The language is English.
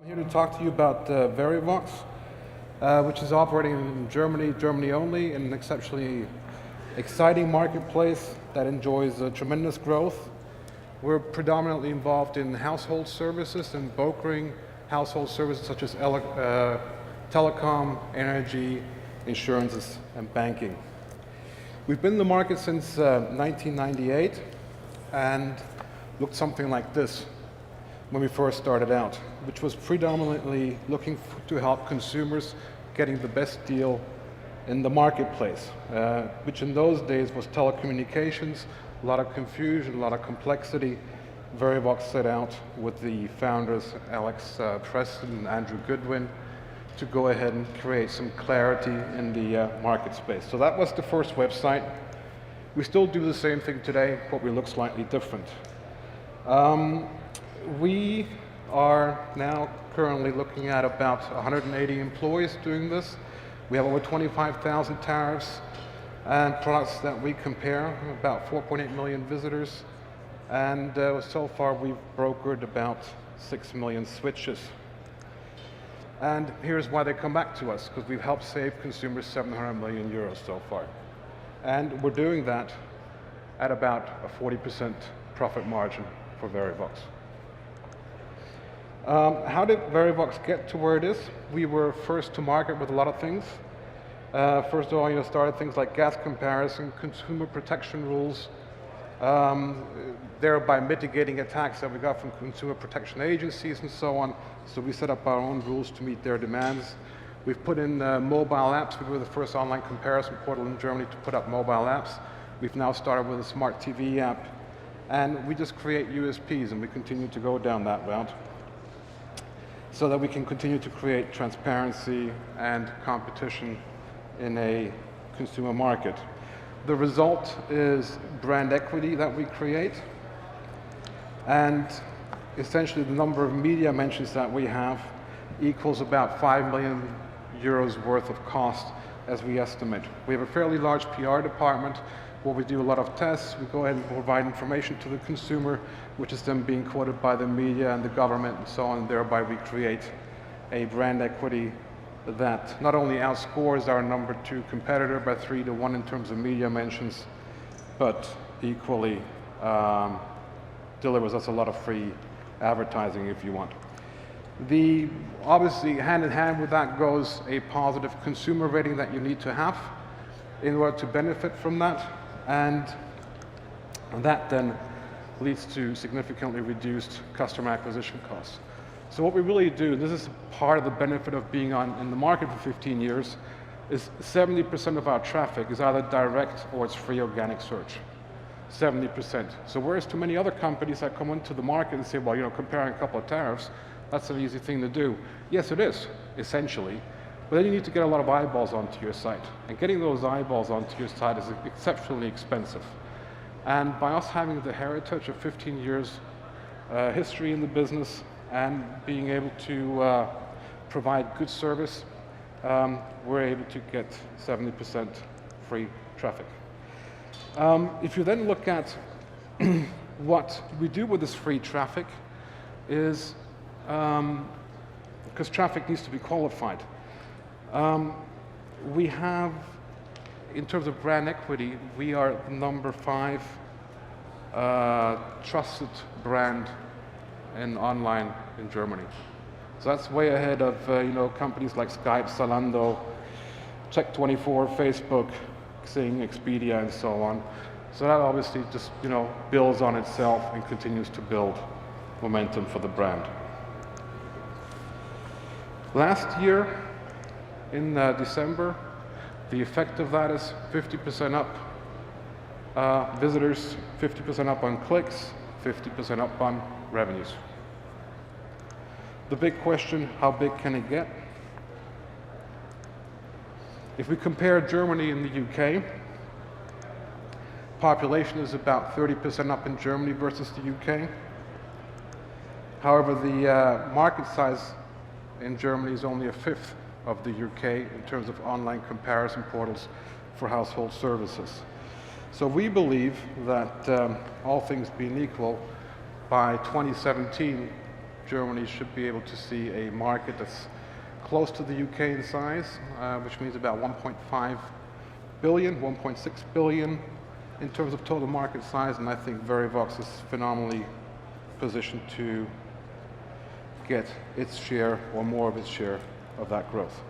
I'm here to talk to you about Verivox, which is operating in Germany only, in an exceptionally exciting marketplace that enjoys tremendous growth. We're predominantly involved in household services and brokering household services such as telecom, energy, insurances, and banking. We've been in the market since 1998 and looked something like this when we first started out, which was predominantly looking to help consumers getting the best deal in the marketplace, which in those days was telecommunications, a lot of confusion, a lot of complexity. Verivox set out with the founders, Alex Preston and Andrew Goodwin, to go ahead and create some clarity in the market space. So that was the first website. We still do the same thing today, but we look slightly different. We are now currently looking at about 180 employees doing this. We have over 25,000 tariffs and products that we compare, about 4.8 million visitors, and so far we've brokered about 6 million switches. And here's why they come back to us, because we've helped save consumers 700 million euros so far. And we're doing that at about a 40% profit margin for Verivox. How did Verivox get to where it is? We were first to market with a lot of things. First of all, started things like gas comparison, consumer protection rules, thereby mitigating attacks that we got from consumer protection agencies and so on. So we set up our own rules to meet their demands. We've put in mobile apps. We were the first online comparison portal in Germany to put up mobile apps. We've now started with a smart TV app. And we just create USPs, and we continue to go down that route so that we can continue to create transparency and competition in a consumer market. The result is brand equity that we create, and essentially the number of media mentions that we have equals about 5 million euros worth of cost as we estimate. We have a fairly large PR department where we do a lot of tests. We go ahead and provide information to the consumer, which is then being quoted by the media and the government and so on, and thereby we create a brand equity that not only outscores our number 2 competitor by 3 to 1 in terms of media mentions, but equally delivers us a lot of free advertising if you want. Obviously, hand in hand with that goes a positive consumer rating that you need to have in order to benefit from that, and that then leads to significantly reduced customer acquisition costs. So what we really do, this is part of the benefit of being in the market for 15 years, is 70% of our traffic is either direct or it's free organic search. 70%. So whereas to many other companies that come into the market and say, well, comparing a couple of tariffs, that's an easy thing to do. Yes, it is, essentially. But then you need to get a lot of eyeballs onto your site. And getting those eyeballs onto your site is exceptionally expensive. And by us having the heritage of 15 years history in the business and being able to provide good service, we're able to get 70% free traffic. If you then look at what we do with this free traffic is, because traffic needs to be qualified, we have, in terms of brand equity, we are the number 5 trusted brand in online in Germany. So that's way ahead of companies like Skype, Zalando, Check24, Facebook, Xing, Expedia, and so on. So that obviously just builds on itself and continues to build momentum for the brand. Last year, in December, the effect of that is 50% up visitors, 50% up on clicks, 50% up on revenues. The big question, how big can it get? If we compare Germany and the UK, population is about 30% up in Germany versus the UK. However, the market size in Germany is only a 1/5 of the UK in terms of online comparison portals for household services. So we believe that all things being equal, by 2017, Germany should be able to see a market that's close to the UK in size, which means about 1.5 billion, 1.6 billion in terms of total market size, and I think Verivox is phenomenally positioned to get its share or more of its share of that growth.